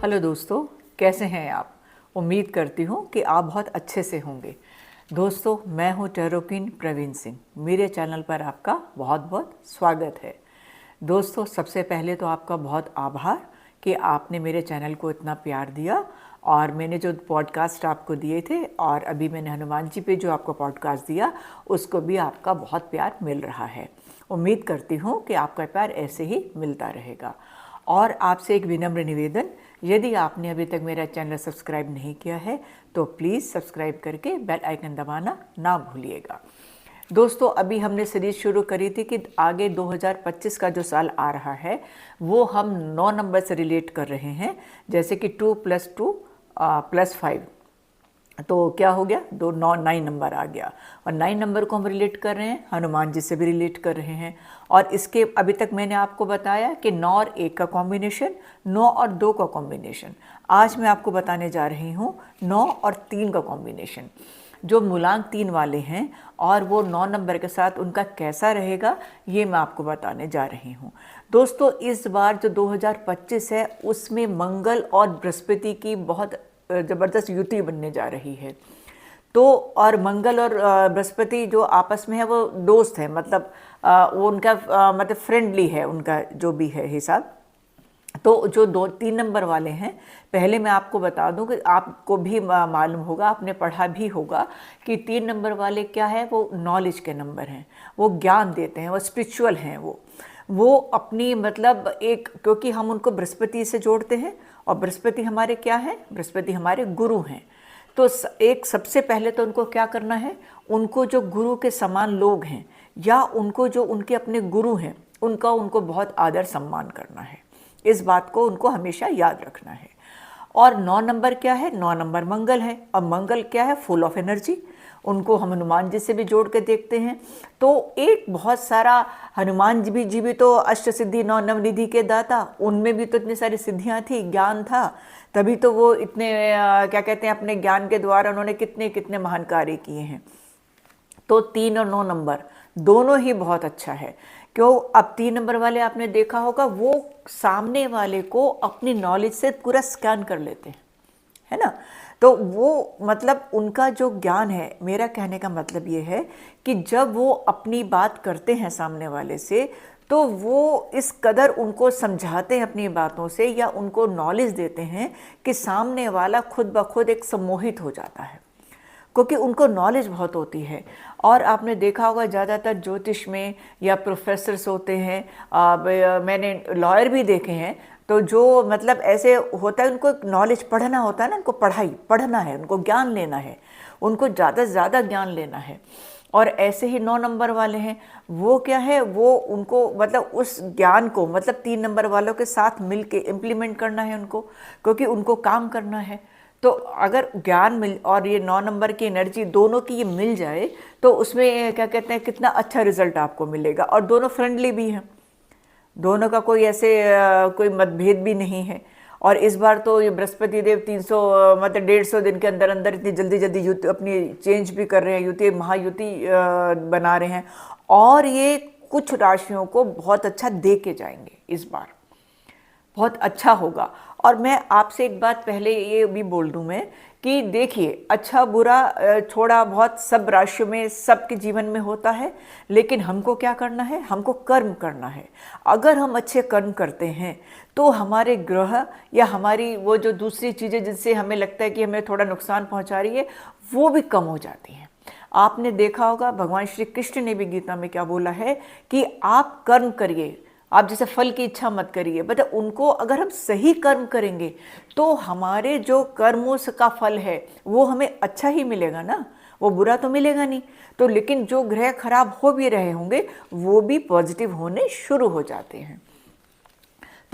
Hello दोस्तों, कैसे हैं आप। उम्मीद करती हूँ कि आप बहुत अच्छे से होंगे। दोस्तों, मैं हूँ टैरो क्वीन प्रवीण सिंह। मेरे चैनल पर आपका बहुत बहुत स्वागत है। दोस्तों, सबसे पहले तो आपका बहुत आभार कि आपने मेरे चैनल को इतना प्यार दिया और मैंने जो पॉडकास्ट आपको दिए थे और अभी मैंने हनुमान जी पे जो आपको पॉडकास्ट दिया उसको भी आपका बहुत प्यार मिल रहा है। उम्मीद करती हूँ कि आपका प्यार ऐसे ही मिलता रहेगा। और आपसे एक विनम्र निवेदन, यदि आपने अभी तक मेरा चैनल सब्सक्राइब नहीं किया है तो प्लीज़ सब्सक्राइब करके बेल आइकन दबाना ना भूलिएगा। दोस्तों, अभी हमने सीरीज शुरू करी थी कि आगे 2025 का जो साल आ रहा है वो हम 9 नंबर से रिलेट कर रहे हैं, जैसे कि 2 + 2 + 5। तो क्या हो गया, 9 नंबर आ गया और 9 नंबर को हम रिलेट कर रहे हैं, हनुमान जी से भी रिलेट कर रहे हैं। और इसके अभी तक मैंने आपको बताया कि 9 और 1 का कॉम्बिनेशन, 9 और 2 का कॉम्बिनेशन। आज मैं आपको बताने जा रही हूँ 9 और 3 का कॉम्बिनेशन, जो मूलांक 3 वाले हैं और वो 9 नंबर के साथ उनका कैसा रहेगा ये मैं आपको बताने जा रही हूँ। दोस्तों, इस बार जो 2025 है उसमें मंगल और बृहस्पति की बहुत ज़बरदस्त युति बनने जा रही है। तो और मंगल और बृहस्पति जो आपस में है वो दोस्त है, मतलब वो उनका मतलब फ्रेंडली है, उनका जो भी है हिसाब। तो जो 2-3 नंबर वाले हैं, पहले मैं आपको बता दूं कि आपको भी मालूम होगा, आपने पढ़ा भी होगा कि 3 नंबर वाले क्या है, वो नॉलेज के नंबर हैं, वो ज्ञान देते हैं, वो स्पिरिचुअल हैं। वो अपनी मतलब एक, क्योंकि हम उनको बृहस्पति से जोड़ते हैं और बृहस्पति हमारे क्या है, बृहस्पति हमारे गुरु हैं। तो एक सबसे पहले तो उनको क्या करना है, उनको जो गुरु के समान लोग हैं या उनको जो उनके अपने गुरु हैं उनको बहुत आदर सम्मान करना है। इस बात को उनको हमेशा याद रखना है। और 9 नंबर क्या है, 9 नंबर मंगल है और मंगल क्या है, फुल ऑफ एनर्जी। उनको हम हनुमान जी से भी जोड़ के देखते हैं। तो एक बहुत सारा हनुमान जी भी तो अष्ट सिद्धि 9 नवनिधि के दाता, उनमें भी तो इतनी सारी सिद्धियां थी, ज्ञान था, तभी तो वो इतने क्या कहते हैं, अपने ज्ञान के द्वारा उन्होंने कितने कितने महान कार्य किए हैं। तो 3 और 9 नंबर दोनों ही बहुत अच्छा है। क्यों, अब 3 नंबर वाले आपने देखा होगा, वो सामने वाले को अपनी नॉलेज से पूरा स्कैन कर लेते हैं, है ना। तो वो मतलब उनका जो ज्ञान है, मेरा कहने का मतलब ये है कि जब वो अपनी बात करते हैं सामने वाले से, तो वो इस कदर उनको समझाते हैं अपनी बातों से या उनको नॉलेज देते हैं कि सामने वाला खुद ब खुद एक सम्मोहित हो जाता है, क्योंकि उनको नॉलेज बहुत होती है। और आपने देखा होगा ज़्यादातर ज्योतिष में या प्रोफेसर्स होते हैं, मैंने लॉयर भी देखे हैं, तो जो मतलब ऐसे होता है, उनको नॉलेज पढ़ना होता है ना, उनको पढ़ना है, उनको ज्ञान लेना है, उनको ज़्यादा से ज़्यादा ज्ञान लेना है। और ऐसे ही 9 नंबर वाले हैं, वो क्या है, वो उनको मतलब उस ज्ञान को मतलब 3 नंबर वालों के साथ मिल के इम्प्लीमेंट करना है उनको, क्योंकि उनको काम करना है। तो अगर ज्ञान मिल और ये 9 नंबर की एनर्जी दोनों की ये मिल जाए तो उसमें क्या कहते हैं, कितना अच्छा रिजल्ट आपको मिलेगा। और दोनों फ्रेंडली भी हैं, दोनों का कोई ऐसे कोई मतभेद भी नहीं है। और इस बार तो ये बृहस्पति देव 300 मतलब 150 दिन के अंदर अंदर इतनी जल्दी जल्दी युति अपनी चेंज भी कर रहे हैं, युति महायुति बना रहे हैं और ये कुछ राशियों को बहुत अच्छा दे के जाएंगे। इस बार बहुत अच्छा होगा। और मैं आपसे एक बात पहले ये भी बोल दूं मैं कि देखिए, अच्छा बुरा थोड़ा बहुत सब राशियों में सबके जीवन में होता है, लेकिन हमको क्या करना है, हमको कर्म करना है। अगर हम अच्छे कर्म करते हैं तो हमारे ग्रह या हमारी वो जो दूसरी चीज़ें जिनसे हमें लगता है कि हमें थोड़ा नुकसान पहुंचा रही है, वो भी कम हो जाती हैं। आपने देखा होगा भगवान श्री कृष्ण ने भी गीता में क्या बोला है कि आप कर्म करिए, आप जैसे फल की इच्छा मत करिए। बट उनको अगर हम सही कर्म करेंगे तो हमारे जो कर्मों का फल है वो हमें अच्छा ही मिलेगा ना, वो बुरा तो मिलेगा नहीं। तो लेकिन जो ग्रह खराब हो भी रहे होंगे वो भी पॉजिटिव होने शुरू हो जाते हैं।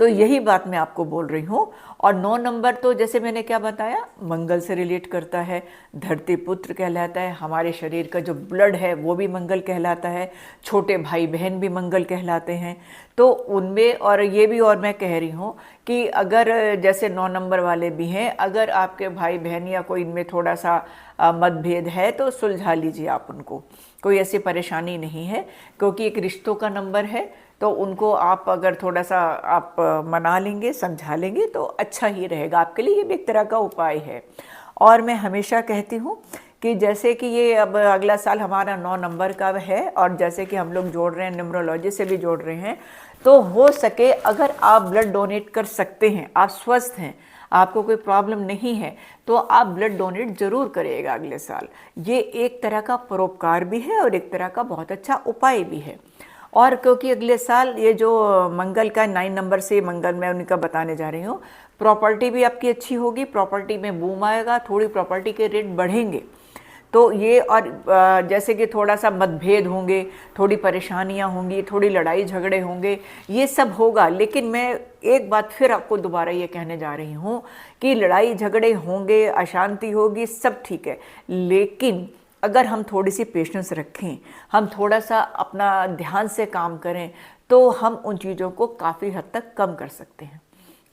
तो यही बात मैं आपको बोल रही हूँ। और 9 नंबर तो जैसे मैंने क्या बताया, मंगल से रिलेट करता है, धरती पुत्र कहलाता है, हमारे शरीर का जो ब्लड है वो भी मंगल कहलाता है, छोटे भाई बहन भी मंगल कहलाते हैं। तो उनमें और ये भी, और मैं कह रही हूँ कि अगर जैसे 9 नंबर वाले भी हैं, अगर आपके भाई बहन या कोई इनमें थोड़ा सा मतभेद है तो सुलझा लीजिए आप उनको, कोई ऐसी परेशानी नहीं है, क्योंकि एक रिश्तों का नंबर है। तो उनको आप अगर थोड़ा सा आप मना लेंगे, समझा लेंगे तो अच्छा ही रहेगा आपके लिए। ये भी एक तरह का उपाय है। और मैं हमेशा कहती हूँ कि जैसे कि ये अब अगला साल हमारा 9 नंबर का है, और जैसे कि हम लोग जोड़ रहे हैं, न्यूमरोलॉजी से भी जोड़ रहे हैं, तो हो सके अगर आप ब्लड डोनेट कर सकते हैं, आप स्वस्थ हैं, आपको कोई प्रॉब्लम नहीं है, तो आप ब्लड डोनेट ज़रूर करिएगा अगले साल। ये एक तरह का परोपकार भी है और एक तरह का बहुत अच्छा उपाय भी है। और क्योंकि अगले साल ये जो मंगल का 9 नंबर से मंगल मैं उनका बताने जा रही हूँ, प्रॉपर्टी भी आपकी अच्छी होगी, प्रॉपर्टी में बूम आएगा, थोड़ी प्रॉपर्टी के रेट बढ़ेंगे। तो ये, और जैसे कि थोड़ा सा मतभेद होंगे, थोड़ी परेशानियां होंगी, थोड़ी लड़ाई झगड़े होंगे, ये सब होगा। लेकिन मैं एक बात फिर आपको दोबारा ये कहने जा रही हूँ कि लड़ाई झगड़े होंगे, अशांति होगी, सब ठीक है, लेकिन अगर हम थोड़ी सी पेशेंस रखें, हम थोड़ा सा अपना ध्यान से काम करें, तो हम उन चीज़ों को काफ़ी हद तक कम कर सकते हैं।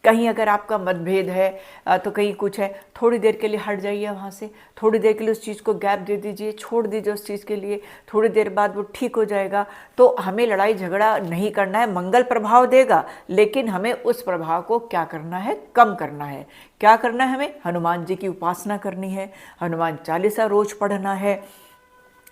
कहीं अगर आपका मतभेद है तो कहीं कुछ है, थोड़ी देर के लिए हट जाइए वहाँ से, थोड़ी देर के लिए उस चीज़ को गैप दे दीजिए, छोड़ दीजिए उस चीज़ के लिए, थोड़ी देर बाद वो ठीक हो जाएगा। तो हमें लड़ाई झगड़ा नहीं करना है, मंगल प्रभाव देगा, लेकिन हमें उस प्रभाव को क्या करना है, कम करना है। क्या करना है, हमें हनुमान जी की उपासना करनी है, हनुमान चालीसा रोज पढ़ना है,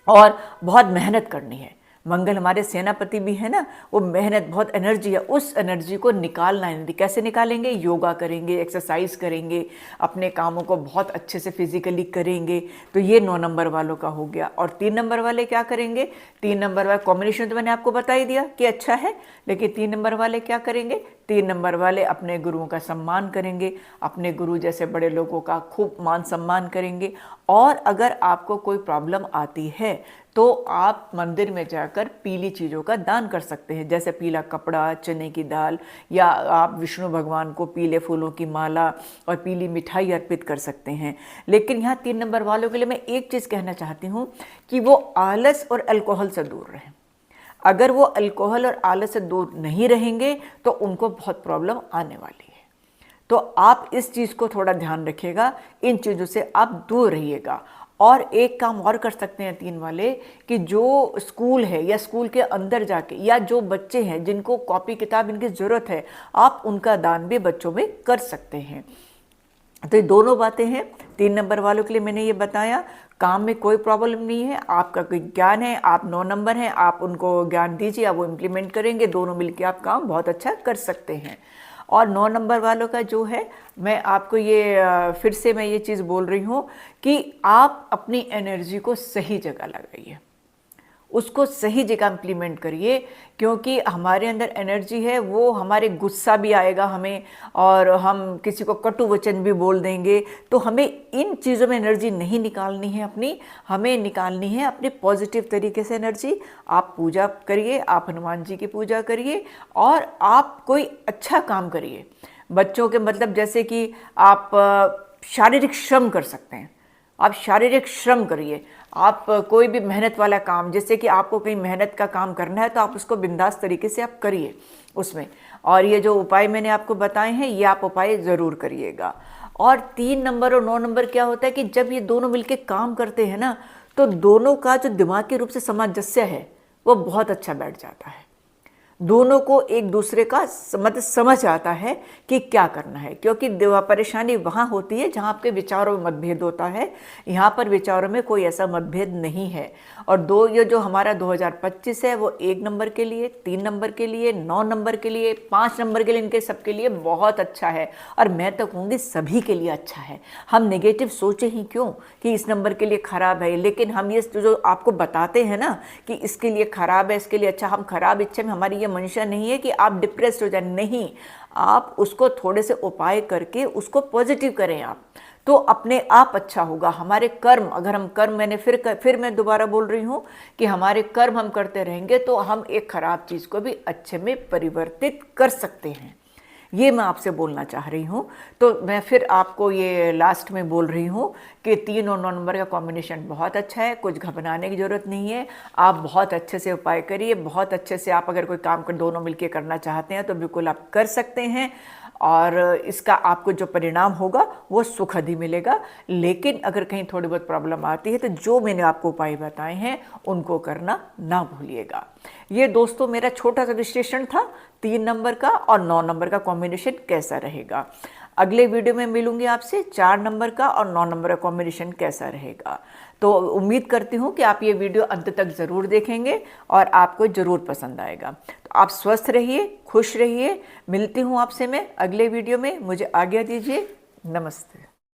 और बहुत मेहनत करनी है। मंगल हमारे सेनापति भी है ना, वो मेहनत, बहुत एनर्जी है, उस एनर्जी को निकालना है। कैसे निकालेंगे, योगा करेंगे, एक्सरसाइज करेंगे, अपने कामों को बहुत अच्छे से फिजिकली करेंगे। तो ये 9 नंबर वालों का हो गया। और 3 नंबर वाले क्या करेंगे, 3 नंबर वाले कॉम्बिनेशन तो मैंने आपको बता ही दिया कि अच्छा है, लेकिन 3 नंबर वाले क्या करेंगे, 3 नंबर वाले अपने गुरुओं का सम्मान करेंगे, अपने गुरु जैसे बड़े लोगों का खूब मान सम्मान करेंगे। और अगर आपको कोई प्रॉब्लम आती है तो आप मंदिर में जाकर पीली चीज़ों का दान कर सकते हैं, जैसे पीला कपड़ा, चने की दाल, या आप विष्णु भगवान को पीले फूलों की माला और पीली मिठाई अर्पित कर सकते हैं। लेकिन यहाँ 3 नंबर वालों के लिए मैं एक चीज़ कहना चाहती हूँ कि वो आलस और अल्कोहल से दूर रहें। अगर वो अल्कोहल और आलस से दूर नहीं रहेंगे तो उनको बहुत प्रॉब्लम आने वाली है। तो आप इस चीज़ को थोड़ा ध्यान रखिएगा, इन चीज़ों से आप दूर रहिएगा। और एक काम और कर सकते हैं 3 वाले, कि जो स्कूल है या स्कूल के अंदर जाके, या जो बच्चे हैं जिनको कॉपी किताब इनकी ज़रूरत है, आप उनका दान भी बच्चों में कर सकते हैं। तो ये दोनों बातें हैं 3 नंबर वालों के लिए मैंने ये बताया। काम में कोई प्रॉब्लम नहीं है, आपका कोई ज्ञान है, आप 9 नंबर हैं, आप उनको ज्ञान दीजिए, आप वो इम्प्लीमेंट करेंगे, दोनों मिलकर आप काम बहुत अच्छा कर सकते हैं। और 9 नंबर वालों का जो है, मैं आपको ये फिर से मैं ये चीज़ बोल रही हूँ कि आप अपनी एनर्जी को सही जगह लगाइए, उसको सही जगह इम्प्लीमेंट करिए, क्योंकि हमारे अंदर एनर्जी है, वो हमारे गुस्सा भी आएगा हमें, और हम किसी को कटु वचन भी बोल देंगे। तो हमें इन चीज़ों में एनर्जी नहीं निकालनी है अपनी, हमें निकालनी है अपनी पॉजिटिव तरीके से एनर्जी। आप पूजा करिए, आप हनुमान जी की पूजा करिए, और आप कोई अच्छा काम करिए। बच्चों के मतलब जैसे कि आप शारीरिक श्रम कर सकते हैं, आप शारीरिक श्रम करिए। आप कोई भी मेहनत वाला काम, जैसे कि आपको कहीं मेहनत का काम करना है, तो आप उसको बिंदास तरीके से आप करिए उसमें। और ये जो उपाय मैंने आपको बताए हैं, ये आप उपाय ज़रूर करिएगा। और 3 नंबर और 9 नंबर क्या होता है कि जब ये दोनों मिलके काम करते हैं ना, तो दोनों का जो दिमागी रूप से सामंजस्य है वो बहुत अच्छा बैठ जाता है। दोनों को एक दूसरे का मतलब समझ आता है कि क्या करना है, क्योंकि परेशानी वहाँ होती है जहाँ आपके विचारों में मतभेद होता है। यहाँ पर विचारों में कोई ऐसा मतभेद नहीं है। और ये जो हमारा 2025 है, वो 1 नंबर के लिए, 3 नंबर के लिए, 9 नंबर के लिए, 5 नंबर के लिए, इनके सबके लिए बहुत अच्छा है। और मैं तो कहूँगी सभी के लिए अच्छा है। हम नेगेटिव सोचे ही क्यों कि इस नंबर के लिए ख़राब है, लेकिन हम ये जो आपको बताते हैं ना कि इसके लिए ख़राब है, इसके लिए अच्छा, हम खराब इच्छा में, हमारी मंशा नहीं है कि आप डिप्रेस्ड हो जाए, नहीं, आप उसको थोड़े से उपाय करके उसको पॉजिटिव करें आप, तो अपने आप अच्छा होगा। हमारे कर्म, अगर हम कर्म, मैंने फिर मैं दोबारा बोल रही हूँ कि हमारे कर्म हम करते रहेंगे तो हम एक खराब चीज़ को भी अच्छे में परिवर्तित कर सकते हैं। ये मैं आपसे बोलना चाह रही हूँ। तो मैं फिर आपको ये लास्ट में बोल रही हूँ कि 3 और 9 नंबर का कॉम्बिनेशन बहुत अच्छा है, कुछ घबराने की ज़रूरत नहीं है। आप बहुत अच्छे से उपाय करिए, बहुत अच्छे से आप अगर कोई काम कर दोनों मिलके करना चाहते हैं तो बिल्कुल आप कर सकते हैं, और इसका आपको जो परिणाम होगा वो सुखद ही मिलेगा। लेकिन अगर कहीं थोड़ी बहुत प्रॉब्लम आती है तो जो मैंने आपको उपाय बताए हैं उनको करना ना भूलिएगा। ये दोस्तों मेरा छोटा सा विश्लेषण था 3 नंबर का और 9 नंबर का कॉम्बिनेशन कैसा रहेगा। अगले वीडियो में मिलूंगी आपसे 4 नंबर का और 9 नंबर का कॉम्बिनेशन कैसा रहेगा। तो उम्मीद करती हूँ कि आप ये वीडियो अंत तक ज़रूर देखेंगे और आपको ज़रूर पसंद आएगा। तो आप स्वस्थ रहिए, खुश रहिए। मिलती हूँ आपसे मैं अगले वीडियो में। मुझे आज्ञा दीजिए। नमस्ते।